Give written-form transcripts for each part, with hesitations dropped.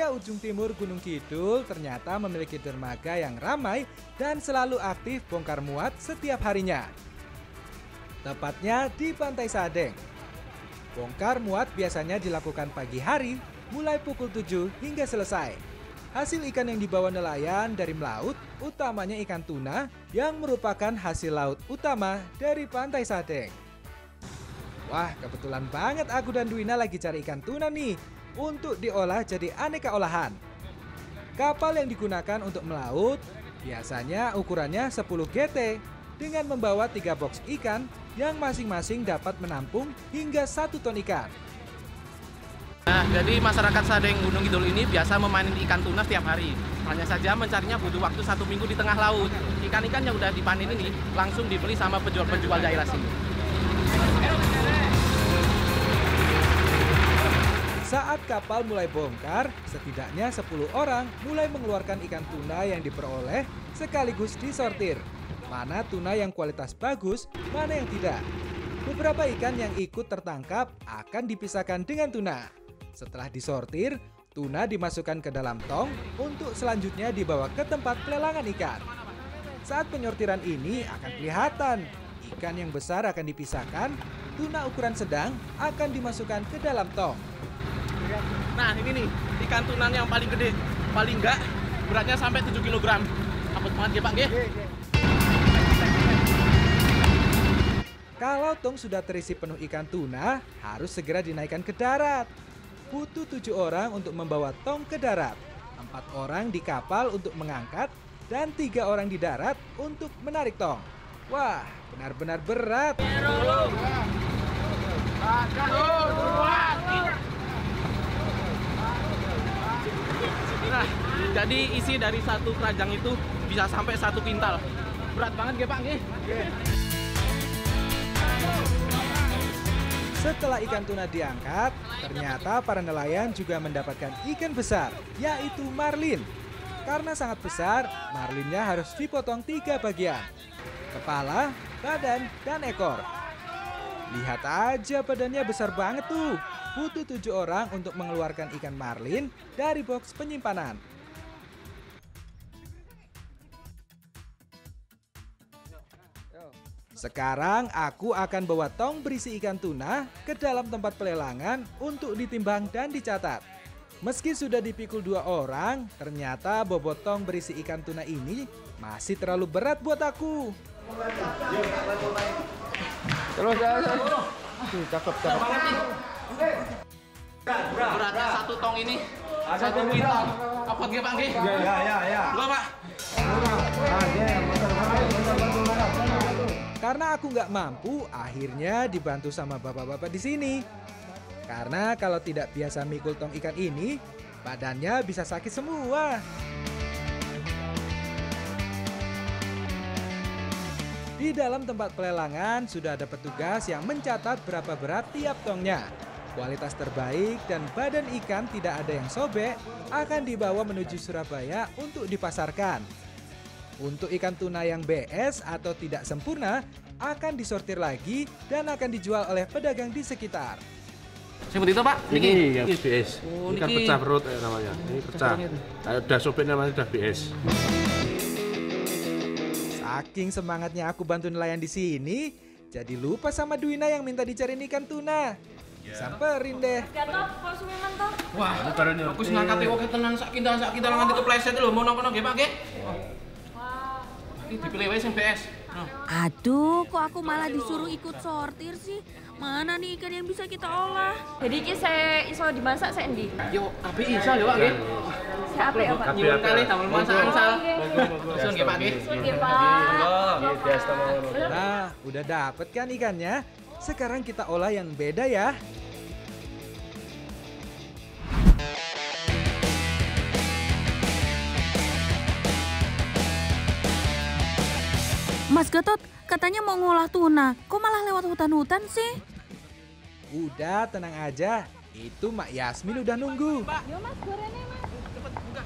Desa ujung timur Gunung Kidul ternyata memiliki dermaga yang ramai dan selalu aktif bongkar muat setiap harinya. Tepatnya di Pantai Sadeng. Bongkar muat biasanya dilakukan pagi hari mulai pukul 7 hingga selesai. Hasil ikan yang dibawa nelayan dari melaut, utamanya ikan tuna yang merupakan hasil laut utama dari Pantai Sadeng. Wah, kebetulan banget aku dan Dwina lagi cari ikan tuna nih untuk diolah jadi aneka olahan. Kapal yang digunakan untuk melaut biasanya ukurannya 10 GT dengan membawa 3 box ikan yang masing-masing dapat menampung hingga 1 ton ikan. Nah, jadi masyarakat Sadeng Gunung Kidul ini biasa memanen ikan tuna setiap hari. Hanya saja mencarinya butuh waktu 1 minggu di tengah laut. Ikan-ikan yang udah dipanen ini langsung dibeli sama penjual-penjual daerah sini. Saat kapal mulai bongkar, setidaknya 10 orang mulai mengeluarkan ikan tuna yang diperoleh sekaligus disortir. Mana tuna yang kualitas bagus, mana yang tidak. Beberapa ikan yang ikut tertangkap akan dipisahkan dengan tuna. Setelah disortir, tuna dimasukkan ke dalam tong untuk selanjutnya dibawa ke tempat pelelangan ikan. Saat penyortiran ini akan kelihatan, ikan yang besar akan dipisahkan, tuna ukuran sedang akan dimasukkan ke dalam tong. Nah, ini nih, ikan tuna yang paling gede, paling enggak beratnya sampai 7 kg. Apet banget ya Pak, nggih? Kalau tong sudah terisi penuh ikan tuna, harus segera dinaikkan ke darat. Butuh 7 orang untuk membawa tong ke darat, 4 orang di kapal untuk mengangkat, dan 3 orang di darat untuk menarik tong. Wah, benar-benar berat. Nah, jadi isi dari satu keranjang itu bisa sampai 1 kintal. Berat banget ya Pak, nggih? Setelah ikan tuna diangkat, ternyata para nelayan juga mendapatkan ikan besar, yaitu marlin. Karena sangat besar, marlinnya harus dipotong 3 bagian. Kepala, badan, dan ekor. Lihat aja badannya besar banget tuh. Butuh 7 orang untuk mengeluarkan ikan marlin dari box penyimpanan. Sekarang aku akan bawa tong berisi ikan tuna ke dalam tempat pelelangan untuk ditimbang dan dicatat. Meski sudah dipikul 2 orang, ternyata bobot tong berisi ikan tuna ini masih terlalu berat buat aku. Terus cakep. Beratnya 1 tong ini 1 kintal. Apa nggih Pak, nggih? Ya. Enggak, Pak. Karena aku nggak mampu, akhirnya dibantu sama bapak-bapak di sini. Karena kalau tidak biasa mikul tong ikan ini, badannya bisa sakit semua. Di dalam tempat pelelangan sudah ada petugas yang mencatat berapa berat tiap tongnya. Kualitas terbaik dan badan ikan tidak ada yang sobek akan dibawa menuju Surabaya untuk dipasarkan. Untuk ikan tuna yang BS atau tidak sempurna akan disortir lagi dan akan dijual oleh pedagang di sekitar. Seperti itu Pak? Ini yang BS. Oh, ini kan niki. pecah perut namanya. Ini pecah. Udah sobek namanya udah BS. Saking semangatnya aku bantu nelayan di sini, jadi lupa sama Dwina yang minta dicariin ikan tuna. Samperin deh. Gatot, Pak Sumiman toh. Wah, aku ngangkat oke tenang sak kintal nganti kepleset lho, mono-mono nggih Pak, nggih? Wah. Ini dipilih wae sing BS. Aduh, kok aku malah disuruh ikut sortir sih? Mana nih ikan yang bisa kita olah? Jadi iki saya iso dimasak saya endi? Yo, api isa yo Pak, nggih. Saya apik ya, Pak. Nyuwun kali damel masakan sal. Langsung nggih Pak, nggih. Oke, Pak. Nah, udah dapet kan ikannya? Sekarang kita olah yang beda ya. Mas Gatot, katanya mau ngolah tuna. Kok malah lewat hutan-hutan sih? Udah, tenang aja. Itu Mak Yasmin udah nunggu. Yo Mas, gorengnya Mas. Cepet buka.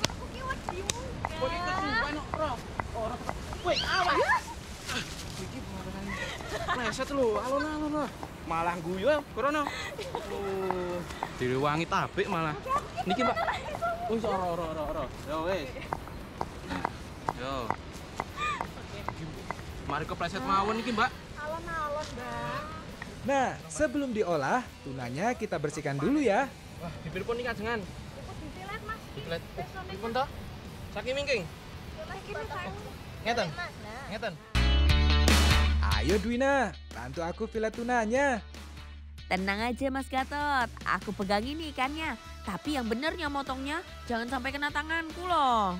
Aku ki wedi mungkin. Kok iki kesuwen kok. Ora. Woi, awas. Iki pleset lho, alon-alon. Malah guyu krono. Direwangi tabik malah. Niki, Mbak. Wis ora. Yo wis. Yo. Mari kepleset mawon niki, Mbak. Alon-alon, Bang. Nah, sebelum diolah, tunanya kita bersihkan dulu ya. Wah, dipun nih kajengan. Iku ditilet, Mas. Diplet. Dipun to? Saking mingking. Iki sayang. Ngeten. Mas, nah. Ngeten. Ayo Dwina, bantu aku filet tunanya. Tenang aja Mas Gatot, aku pegang ini ikannya. Tapi yang benernya motongnya jangan sampai kena tanganku loh.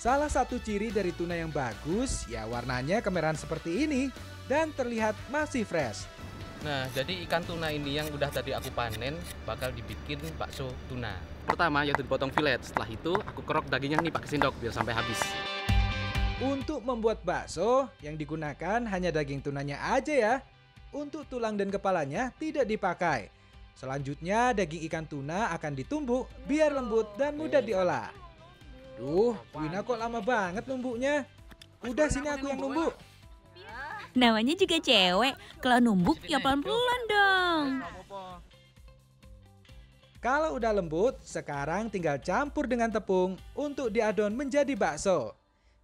Salah satu ciri dari tuna yang bagus, ya warnanya kemerahan seperti ini dan terlihat masih fresh. Nah, jadi ikan tuna ini yang udah tadi aku panen bakal dibikin bakso tuna. Pertama yaitu dipotong filet, setelah itu aku kerok dagingnya nih pakai sendok biar sampai habis. Untuk membuat bakso, yang digunakan hanya daging tunanya aja ya. Untuk tulang dan kepalanya tidak dipakai. Selanjutnya daging ikan tuna akan ditumbuk biar lembut dan mudah diolah. Duh, Wina kok lama banget numbuknya. Udah sini aku yang numbuk. Namanya juga cewek, kalau numbuk ya pelan-pelan dong. Kalau udah lembut, sekarang tinggal campur dengan tepung untuk diadon menjadi bakso.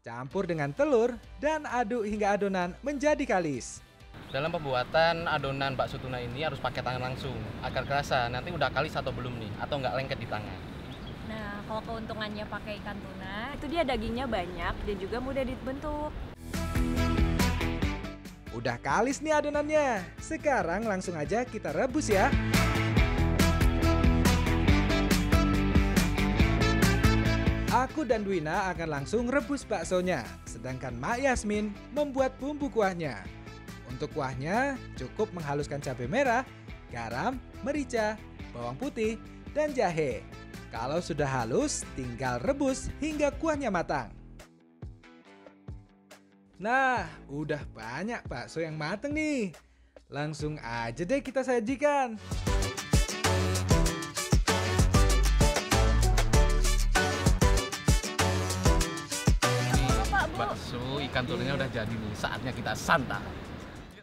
Campur dengan telur dan aduk hingga adonan menjadi kalis. Dalam pembuatan adonan bakso tuna ini harus pakai tangan langsung agar kerasa nanti udah kalis atau belum nih, atau nggak lengket di tangan. Nah, kalau keuntungannya pakai ikan tuna, itu dia dagingnya banyak dan juga mudah dibentuk. Udah kalis nih adonannya. Sekarang langsung aja kita rebus ya. Aku dan Dwina akan langsung rebus baksonya, sedangkan Mak Yasmin membuat bumbu kuahnya. Untuk kuahnya cukup menghaluskan cabai merah, garam, merica, bawang putih, dan jahe. Kalau sudah halus, tinggal rebus hingga kuahnya matang. Nah, udah banyak bakso yang mateng nih. Langsung aja deh kita sajikan. Bakso ikan tunanya udah jadi nih, saatnya kita santap.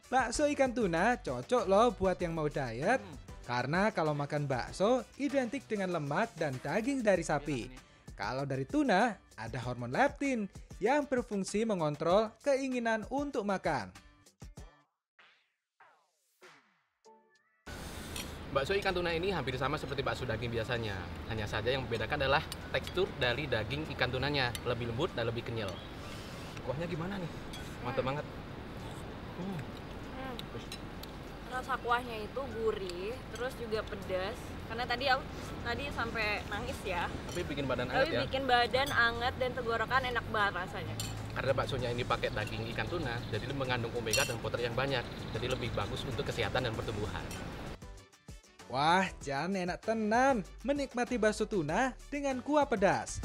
Bakso ikan tuna cocok loh buat yang mau diet. Karena kalau makan bakso identik dengan lemak dan daging dari sapi. Kalau dari tuna ada hormon leptin yang berfungsi mengontrol keinginan untuk makan. Bakso ikan tuna ini hampir sama seperti bakso daging biasanya. Hanya saja yang membedakan adalah tekstur dari daging ikan tunanya, lebih lembut dan lebih kenyal. Kuahnya gimana nih? Mantap banget. Rasa kuahnya itu gurih, terus juga pedas. Karena tadi sampai nangis ya. Tapi bikin badan Tapi anget ya. bikin badan anget dan tenggorokan enak banget rasanya. Karena baksonya ini pakai daging ikan tuna, jadi mengandung omega dan protein yang banyak. Jadi lebih bagus untuk kesehatan dan pertumbuhan. Wah, Jan enak tenan menikmati bakso tuna dengan kuah pedas.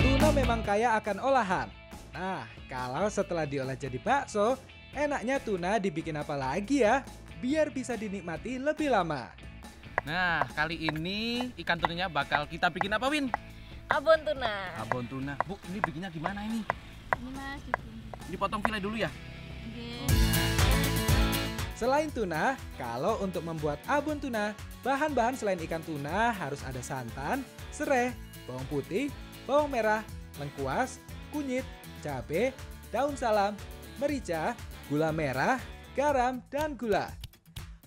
Tuna memang kaya akan olahan. Nah, kalau setelah diolah jadi bakso, enaknya tuna dibikin apa lagi ya? Biar bisa dinikmati lebih lama. Nah, kali ini ikan tunanya bakal kita bikin apa, Win? Abon tuna. Abon tuna. Bu, ini bikinnya gimana ini? Ini Mas, Ini potong filet dulu ya? Selain tuna, kalau untuk membuat abon tuna, bahan-bahan selain ikan tuna harus ada santan, serai, bawang putih, bawang merah, lengkuas, kunyit, cabai, daun salam, merica, gula merah, garam, dan gula.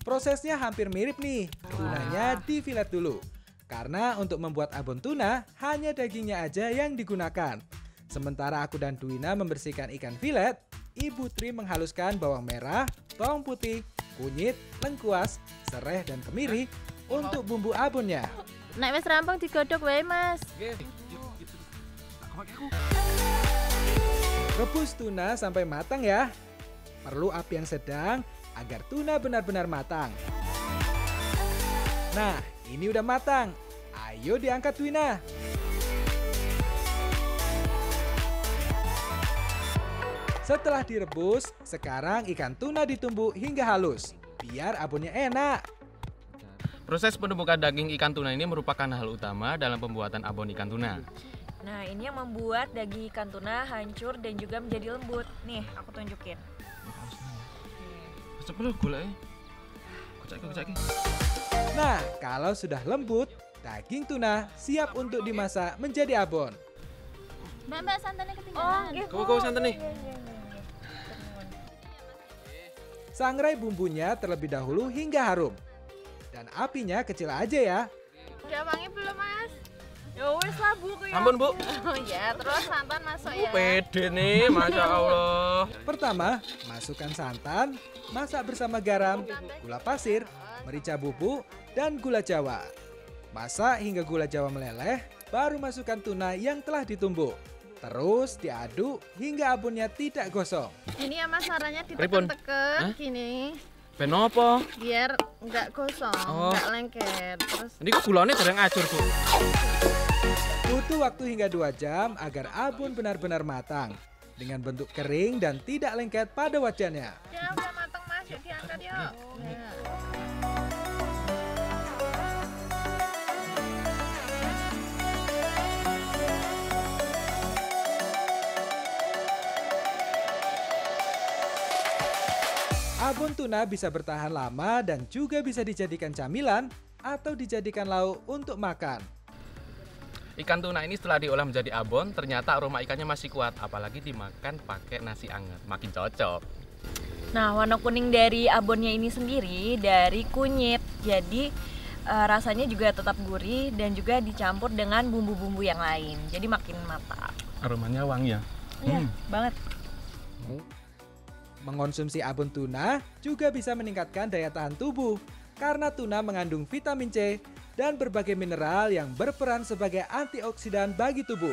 Prosesnya hampir mirip nih. Tunanya difilet dulu. Karena untuk membuat abon tuna, hanya dagingnya aja yang digunakan. Sementara aku dan Dwina membersihkan ikan filet, Ibu Tri menghaluskan bawang merah, bawang putih, kunyit, lengkuas, serai, dan kemiri untuk bumbu abonnya. Nek wis rampung digodhog wae, Mas. Rebus tuna sampai matang ya. Perlu api yang sedang agar tuna benar-benar matang. Nah, ini udah matang. Ayo diangkat Dwina. Setelah direbus, sekarang ikan tuna ditumbuk hingga halus, biar abonnya enak. Proses penumbukan daging ikan tuna ini merupakan hal utama dalam pembuatan abon ikan tuna. Nah, ini yang membuat daging ikan tuna hancur dan juga menjadi lembut. Nih, aku tunjukin. Cepet gulai. Kocak. Nah, kalau sudah lembut, daging tuna siap untuk dimasak menjadi abon. Mbak, santannya ketinggalan. Kau santan nih. Sangrai bumbunya terlebih dahulu hingga harum. Dan apinya kecil aja ya. Udah wangi belum, Mas? Ya wes lah, Bu. Ampun, Bu. Oh ya, terus santan masuk ya. Pede nih, Masya Allah. Pertama, masukkan santan, masak bersama garam, gula pasir, merica bubuk, dan gula jawa. Masak hingga gula jawa meleleh, baru masukkan tuna yang telah ditumbuk. Terus diaduk hingga abonnya tidak gosong. Ini ya Mas, caranya Pripun? diteken-teken gini. Ben apa? Biar nggak gosong, Oh. nggak lengket. Terus Ini kok gulanya jarang acur, Bu. Butuh waktu hingga 2 jam agar abon benar-benar matang. Dengan bentuk kering dan tidak lengket pada wajannya. ya udah matang Mas, yuk diangkat yuk. Ya. Abon tuna bisa bertahan lama dan juga bisa dijadikan camilan atau dijadikan lauk untuk makan. Ikan tuna ini setelah diolah menjadi abon, ternyata aroma ikannya masih kuat, apalagi dimakan pakai nasi anget, makin cocok. Nah, warna kuning dari abonnya ini sendiri dari kunyit. Jadi rasanya juga tetap gurih dan juga dicampur dengan bumbu-bumbu yang lain. Jadi makin mantap. Aromanya wangi ya. Iya, banget. Mengonsumsi abon tuna juga bisa meningkatkan daya tahan tubuh karena tuna mengandung vitamin C dan berbagai mineral yang berperan sebagai antioksidan bagi tubuh.